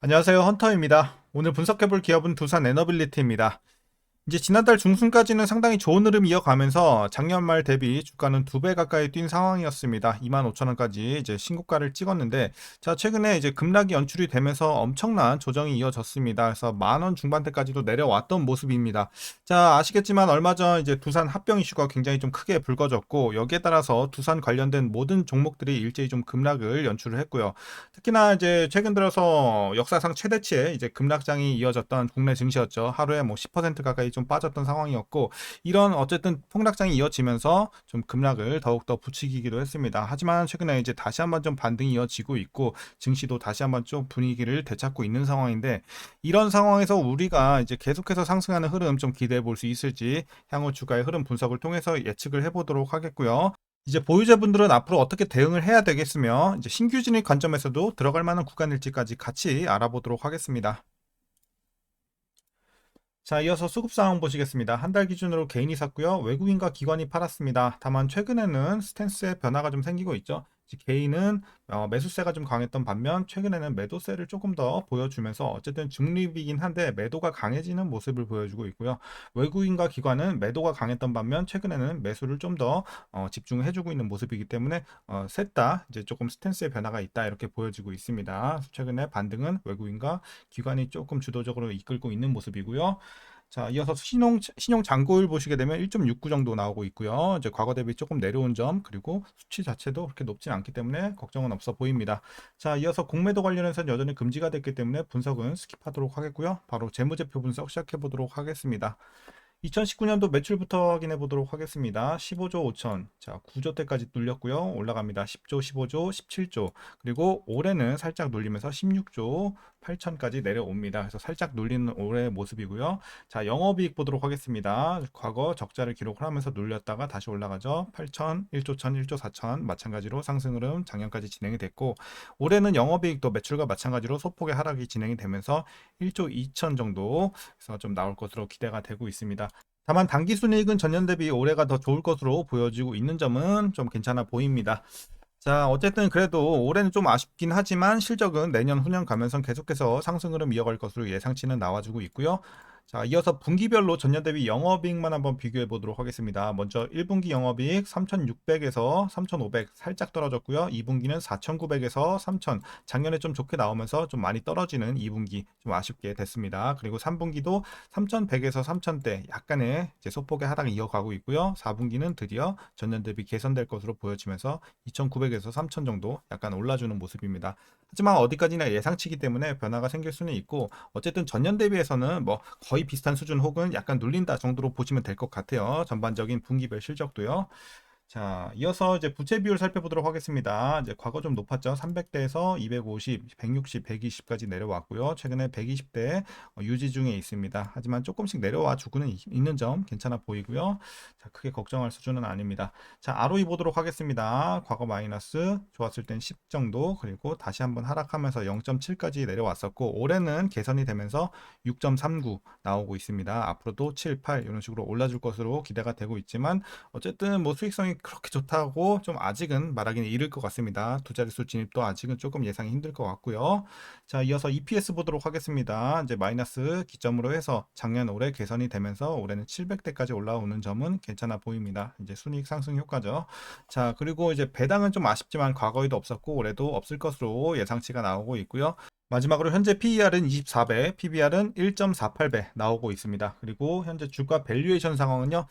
안녕하세요. 헌터입니다. 오늘 분석해볼 기업은 두산 에너빌리티입니다. 이제 지난달 중순까지는 상당히 좋은 흐름 이어가면서 작년 말 대비 주가는 2배 가까이 뛴 상황이었습니다. 25,000원까지 이제 신고가를 찍었는데, 자, 최근에 이제 급락이 연출이 되면서 엄청난 조정이 이어졌습니다. 그래서 10,000원 중반대까지도 내려왔던 모습입니다. 자, 아시겠지만 얼마 전 이제 두산 합병 이슈가 굉장히 좀 크게 불거졌고, 여기에 따라서 두산 관련된 모든 종목들이 일제히 좀 급락을 연출을 했고요. 특히나 이제 최근 들어서 역사상 최대치의 이제 급락장이 이어졌던 국내 증시였죠. 하루에 뭐 10% 가까이 좀 빠졌던 상황이었고, 이런 어쨌든 폭락장이 이어지면서 좀 급락을 더욱더 부추기기도 했습니다. 하지만 최근에 이제 다시 한번 좀 반등이 이어지고 있고, 증시도 다시 한번 좀 분위기를 되찾고 있는 상황인데, 이런 상황에서 우리가 이제 계속해서 상승하는 흐름 좀 기대해 볼 수 있을지 향후 주가의 흐름 분석을 통해서 예측을 해보도록 하겠고요. 이제 보유자분들은 앞으로 어떻게 대응을 해야 되겠으며, 이제 신규 진입 관점에서도 들어갈 만한 구간일지까지 같이 알아보도록 하겠습니다. 자, 이어서 수급 상황 보시겠습니다. 한 달 기준으로 개인이 샀고요. 외국인과 기관이 팔았습니다. 다만 최근에는 스탠스의 변화가 좀 생기고 있죠. 개인은 매수세가 좀 강했던 반면 최근에는 매도세를 조금 더 보여주면서 어쨌든 중립이긴 한데 매도가 강해지는 모습을 보여주고 있고요. 외국인과 기관은 매도가 강했던 반면 최근에는 매수를 좀 더 집중해주고 있는 모습이기 때문에 셋 다 이제 조금 스탠스의 변화가 있다 이렇게 보여지고 있습니다. 최근에 반등은 외국인과 기관이 조금 주도적으로 이끌고 있는 모습이고요. 자, 이어서 신용 잔고율 보시게 되면 1.69 정도 나오고 있고요. 이제 과거 대비 조금 내려온 점, 그리고 수치 자체도 그렇게 높진 않기 때문에 걱정은 없어 보입니다. 자, 이어서 공매도 관련해서는 여전히 금지가 됐기 때문에 분석은 스킵하도록 하겠고요. 바로 재무제표 분석 시작해 보도록 하겠습니다. 2019년도 매출부터 확인해 보도록 하겠습니다. 15조 5천. 자, 9조 때까지 눌렸고요. 올라갑니다. 10조, 15조, 17조. 그리고 올해는 살짝 눌리면서 16조 8천까지 내려옵니다. 그래서 살짝 눌리는 올해의 모습이고요. 자, 영업이익 보도록 하겠습니다. 과거 적자를 기록을 하면서 눌렸다가 다시 올라가죠. 8천, 1조 천, 1조 4천. 마찬가지로 상승 흐름 작년까지 진행이 됐고, 올해는 영업이익도 매출과 마찬가지로 소폭의 하락이 진행이 되면서 1조 2천 정도 그래서 좀 나올 것으로 기대가 되고 있습니다. 다만 당기순이익은 전년 대비 올해가 더 좋을 것으로 보여지고 있는 점은 좀 괜찮아 보입니다. 자, 어쨌든 그래도 올해는 좀 아쉽긴 하지만 실적은 내년 후년 가면서 계속해서 상승 흐름 이어갈 것으로 예상치는 나와주고 있고요. 자, 이어서 분기별로 전년 대비 영업이익만 한번 비교해 보도록 하겠습니다. 먼저 1분기 영업이익 3,600에서 3,500 살짝 떨어졌고요. 2분기는 4,900에서 3,000 작년에 좀 좋게 나오면서 좀 많이 떨어지는 2분기 좀 아쉽게 됐습니다. 그리고 3분기도 3,100에서 3,000대 약간의 이제 소폭의 하락을 이어가고 있고요. 4분기는 드디어 전년 대비 개선될 것으로 보여지면서 2,900에서 3,000 정도 약간 올라주는 모습입니다. 하지만 어디까지나 예상치기 때문에 변화가 생길 수는 있고, 어쨌든 전년 대비해서는 뭐 거의 비슷한 수준 혹은 약간 눌린다 정도로 보시면 될 것 같아요. 전반적인 분기별 실적도요. 자, 이어서 이제 부채 비율 살펴보도록 하겠습니다. 이제 과거 좀 높았죠. 300대에서 250, 160, 120까지 내려왔고요. 최근에 120대 유지 중에 있습니다. 하지만 조금씩 내려와 주고는 있는 점 괜찮아 보이고요. 자, 크게 걱정할 수준은 아닙니다. 자, ROE 보도록 하겠습니다. 과거 마이너스 좋았을 땐 10 정도, 그리고 다시 한번 하락하면서 0.7까지 내려왔었고, 올해는 개선이 되면서 6.39 나오고 있습니다. 앞으로도 7, 8 이런 식으로 올라줄 것으로 기대가 되고 있지만, 어쨌든 뭐 수익성이 그렇게 좋다고 좀 아직은 말하기는 이를 것 같습니다. 두 자릿수 진입도 아직은 조금 예상이 힘들 것 같고요. 자, 이어서 EPS 보도록 하겠습니다. 이제 마이너스 기점으로 해서 작년 올해 개선이 되면서 올해는 700대까지 올라오는 점은 괜찮아 보입니다. 이제 순이익 상승 효과죠. 자, 그리고 이제 배당은 좀 아쉽지만 과거에도 없었고 올해도 없을 것으로 예상치가 나오고 있고요. 마지막으로 현재 PER은 24배, PBR은 1.48배 나오고 있습니다. 그리고 현재 주가 밸류에이션 상황은요.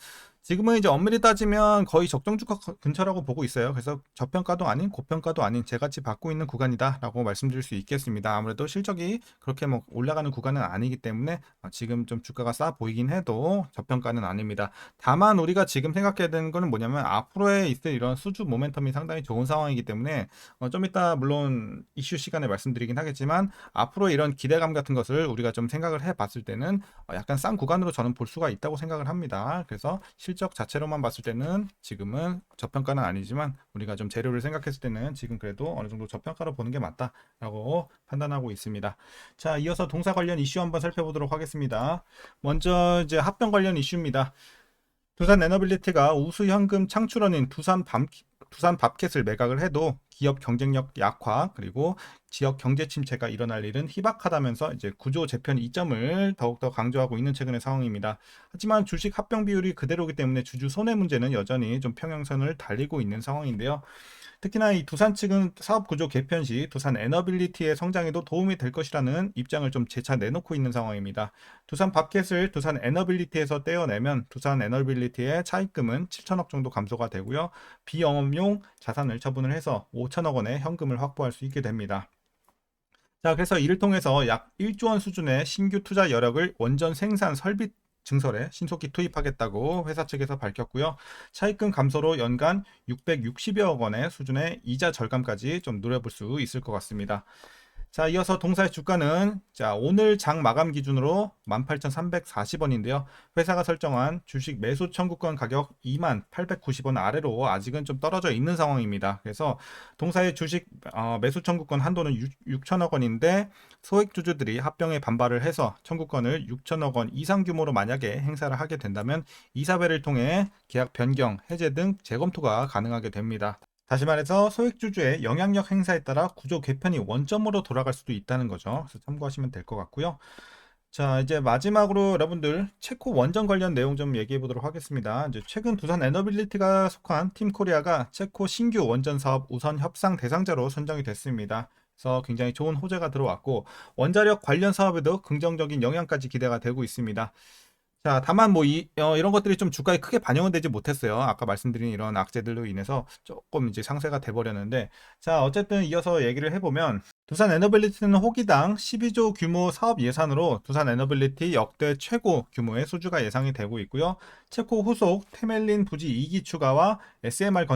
지금은 이제 엄밀히 따지면 거의 적정 주가 근처라고 보고 있어요. 그래서 저평가도 아닌 고평가도 아닌 제같이 받고 있는 구간이다라고 말씀드릴 수 있겠습니다. 아무래도 실적이 그렇게 뭐 올라가는 구간은 아니기 때문에 지금 좀 주가가 싸 보이긴 해도 저평가는 아닙니다. 다만 우리가 지금 생각해야 되는 거는 뭐냐면 앞으로에 있을 이런 수주 모멘텀이 상당히 좋은 상황이기 때문에 좀 이따 물론 이슈 시간에 말씀드리긴 하겠지만 앞으로 이런 기대감 같은 것을 우리가 좀 생각을 해 봤을 때는 약간 싼 구간으로 저는 볼 수가 있다고 생각을 합니다. 그래서 실적 자체로만 봤을 때는 지금은 저평가는 아니지만 우리가 좀 재료를 생각했을 때는 지금 그래도 어느 정도 저평가로 보는 게 맞다라고 판단하고 있습니다. 자, 이어서 동사 관련 이슈 한번 살펴보도록 하겠습니다. 먼저 이제 합병 관련 이슈입니다. 두산 에너빌리티가 우수 현금 창출원인 두산 밥켓을 매각을 해도 기업 경쟁력 약화 그리고 지역 경제 침체가 일어날 일은 희박하다면서 이제 구조 재편 이점을 더욱더 강조하고 있는 최근의 상황입니다. 하지만 주식 합병 비율이 그대로이기 때문에 주주 손해 문제는 여전히 좀 평행선을 달리고 있는 상황인데요. 특히나 이 두산 측은 사업 구조 개편 시 두산 에너빌리티의 성장에도 도움이 될 것이라는 입장을 좀 재차 내놓고 있는 상황입니다. 두산 밥켓을 두산 에너빌리티에서 떼어내면 두산 에너빌리티의 차입금은 7천억 정도 감소가 되고요. 비영업용 자산을 처분을 해서 5천억 원의 현금을 확보할 수 있게 됩니다. 자, 그래서 이를 통해서 약 1조 원 수준의 신규 투자 여력을 원전 생산 설비 증설에 신속히 투입하겠다고 회사 측에서 밝혔고요. 차입금 감소로 연간 660여억 원의 수준의 이자 절감까지 좀 노려볼 수 있을 것 같습니다. 자, 이어서 동사의 주가는 자, 오늘 장 마감 기준으로 18,340원인데요. 회사가 설정한 주식 매수 청구권 가격 2890원 아래로 아직은 좀 떨어져 있는 상황입니다. 그래서 동사의 주식 매수 청구권 한도는 6천억 원인데 소액 주주들이 합병에 반발을 해서 청구권을 6천억 원 이상 규모로 만약에 행사를 하게 된다면 이사회를 통해 계약 변경, 해제 등 재검토가 가능하게 됩니다. 다시 말해서 소액주주의 영향력 행사에 따라 구조 개편이 원점으로 돌아갈 수도 있다는 거죠. 그래서 참고하시면 될 것 같고요. 자, 이제 마지막으로 여러분들 체코 원전 관련 내용 좀 얘기해 보도록 하겠습니다. 이제 최근 두산 에너빌리티가 속한 팀 코리아가 체코 신규 원전 사업 우선 협상 대상자로 선정이 됐습니다. 그래서 굉장히 좋은 호재가 들어왔고 원자력 관련 사업에도 긍정적인 영향까지 기대가 되고 있습니다. 자, 다만 뭐 이런 것들이 좀 주가에 크게 반영은 되지 못했어요. 아까 말씀드린 이런 악재들로 인해서 조금 이제 상쇄가 돼 버렸는데, 자, 어쨌든 이어서 얘기를 해보면 두산 에너빌리티는 호기당 12조 규모 사업 예산으로 두산 에너빌리티 역대 최고 규모의 수주가 예상이 되고 있고요. 체코 후속 테멜린 부지 2기 추가와 SMR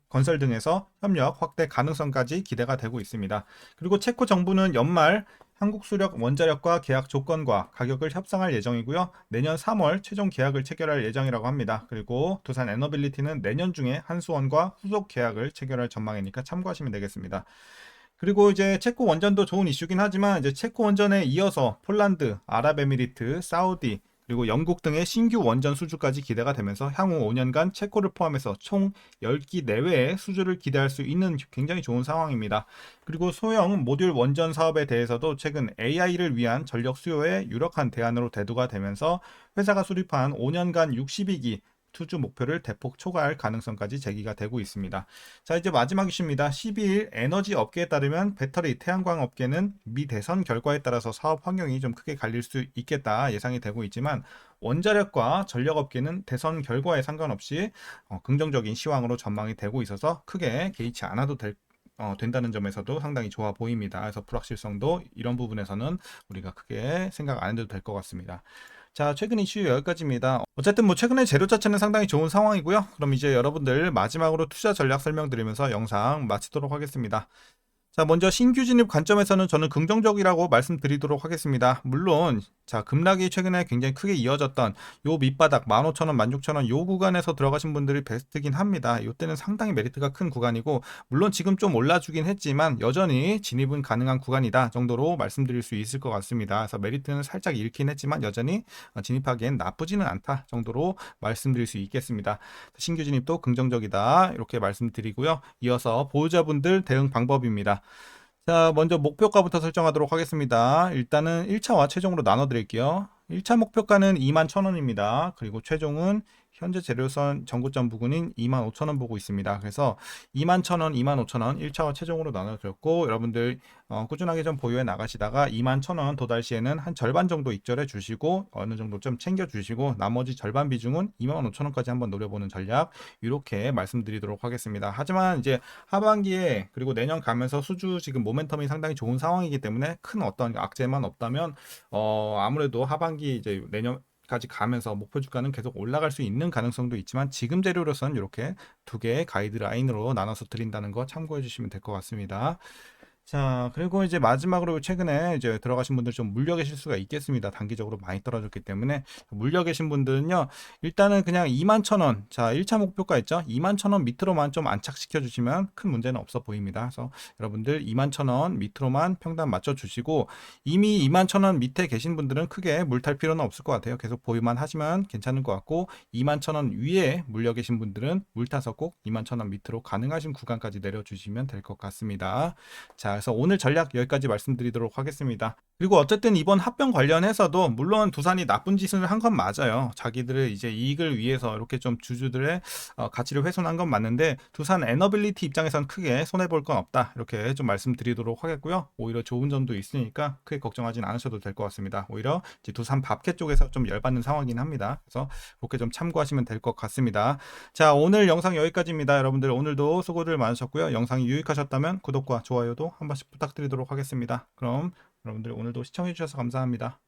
건설 등에서 협력 확대 가능성까지 기대가 되고 있습니다. 그리고 체코 정부는 연말 한국수력 원자력과 계약 조건과 가격을 협상할 예정이고요. 내년 3월 최종 계약을 체결할 예정이라고 합니다. 그리고 두산 에너빌리티는 내년 중에 한수원과 후속 계약을 체결할 전망이니까 참고하시면 되겠습니다. 그리고 이제 체코 원전도 좋은 이슈긴 하지만 이제 체코 원전에 이어서 폴란드, 아랍에미리트, 사우디 그리고 영국 등의 신규 원전 수주까지 기대가 되면서 향후 5년간 체코를 포함해서 총 10기 내외의 수주를 기대할 수 있는 굉장히 좋은 상황입니다. 그리고 소형 모듈 원전 사업에 대해서도 최근 AI를 위한 전력 수요의 유력한 대안으로 대두가 되면서 회사가 수립한 5년간 62기 투주 목표를 대폭 초과할 가능성까지 제기가 되고 있습니다. 자, 이제 마지막 이슈입니다. 12일 에너지 업계에 따르면 배터리 태양광 업계는 미 대선 결과에 따라서 사업 환경이 좀 크게 갈릴 수 있겠다 예상이 되고 있지만 원자력과 전력 업계는 대선 결과에 상관없이 긍정적인 시황으로 전망이 되고 있어서 크게 개의치 않아도 된다는 점에서도 상당히 좋아 보입니다. 그래서 불확실성도 이런 부분에서는 우리가 크게 생각 안 해도 될 것 같습니다. 자, 최근 이슈 여기까지입니다. 어쨌든 뭐 최근에 재료 자체는 상당히 좋은 상황이고요. 그럼 이제 여러분들 마지막으로 투자 전략 설명드리면서 영상 마치도록 하겠습니다. 자, 먼저 신규 진입 관점에서는 저는 긍정적이라고 말씀드리도록 하겠습니다. 물론 자, 급락이 최근에 굉장히 크게 이어졌던 요 밑바닥 15,000원, 16,000원 요 구간에서 들어가신 분들이 베스트긴 합니다. 요때는 상당히 메리트가 큰 구간이고 물론 지금 좀 올라주긴 했지만 여전히 진입은 가능한 구간이다 정도로 말씀드릴 수 있을 것 같습니다. 그래서 메리트는 살짝 잃긴 했지만 여전히 진입하기엔 나쁘지는 않다 정도로 말씀드릴 수 있겠습니다. 신규 진입도 긍정적이다 이렇게 말씀드리고요. 이어서 보유자분들 대응 방법입니다. 자, 먼저 목표가부터 설정하도록 하겠습니다. 일단은 1차와 최종으로 나눠 드릴게요. 1차 목표가는 21,000원입니다. 그리고 최종은 현재 재료선 전고점 부근인 25,000원 보고 있습니다. 그래서 21,000원, 25,000원 1차와 최종으로 나눠드렸고 여러분들 꾸준하게 좀 보유해 나가시다가 21,000원 도달 시에는 한 절반 정도 익절해 주시고 어느 정도 좀 챙겨 주시고 나머지 절반 비중은 25,000원까지 한번 노려보는 전략 이렇게 말씀드리도록 하겠습니다. 하지만 이제 하반기에 그리고 내년 가면서 수주 지금 모멘텀이 상당히 좋은 상황이기 때문에 큰 어떤 악재만 없다면 아무래도 하반기 이제 내년까지 가면서 목표 주가는 계속 올라갈 수 있는 가능성도 있지만 지금 재료로서는 이렇게 두 개의 가이드라인으로 나눠서 드린다는 거 참고해 주시면 될 것 같습니다. 자, 그리고 이제 마지막으로 최근에 이제 들어가신 분들 좀 물려 계실 수가 있겠습니다. 단기적으로 많이 떨어졌기 때문에. 물려 계신 분들은요, 일단은 그냥 21,000원. 자, 1차 목표가 있죠? 21,000원 밑으로만 좀 안착시켜 주시면 큰 문제는 없어 보입니다. 그래서 여러분들 21,000원 밑으로만 평단 맞춰 주시고, 이미 21,000원 밑에 계신 분들은 크게 물탈 필요는 없을 것 같아요. 계속 보유만 하시면 괜찮을 것 같고, 21,000원 위에 물려 계신 분들은 물타서 꼭 21,000원 밑으로 가능하신 구간까지 내려주시면 될 것 같습니다. 자, 그래서 오늘 전략 여기까지 말씀드리도록 하겠습니다. 그리고 어쨌든 이번 합병 관련해서도 물론 두산이 나쁜 짓을 한 건 맞아요. 자기들의 이제 이익을 위해서 이렇게 좀 주주들의 가치를 훼손한 건 맞는데 두산 에너빌리티 입장에선 크게 손해 볼 건 없다. 이렇게 좀 말씀드리도록 하겠고요. 오히려 좋은 점도 있으니까 크게 걱정하진 않으셔도 될 것 같습니다. 오히려 이제 두산 밥캐 쪽에서 좀 열받는 상황이긴 합니다. 그래서 그렇게 좀 참고하시면 될 것 같습니다. 자, 오늘 영상 여기까지입니다. 여러분들 오늘도 수고들 많으셨고요. 영상이 유익하셨다면 구독과 좋아요도 한 번씩 부탁드리도록 하겠습니다. 그럼 여러분들 오늘도 시청해 주셔서 감사합니다.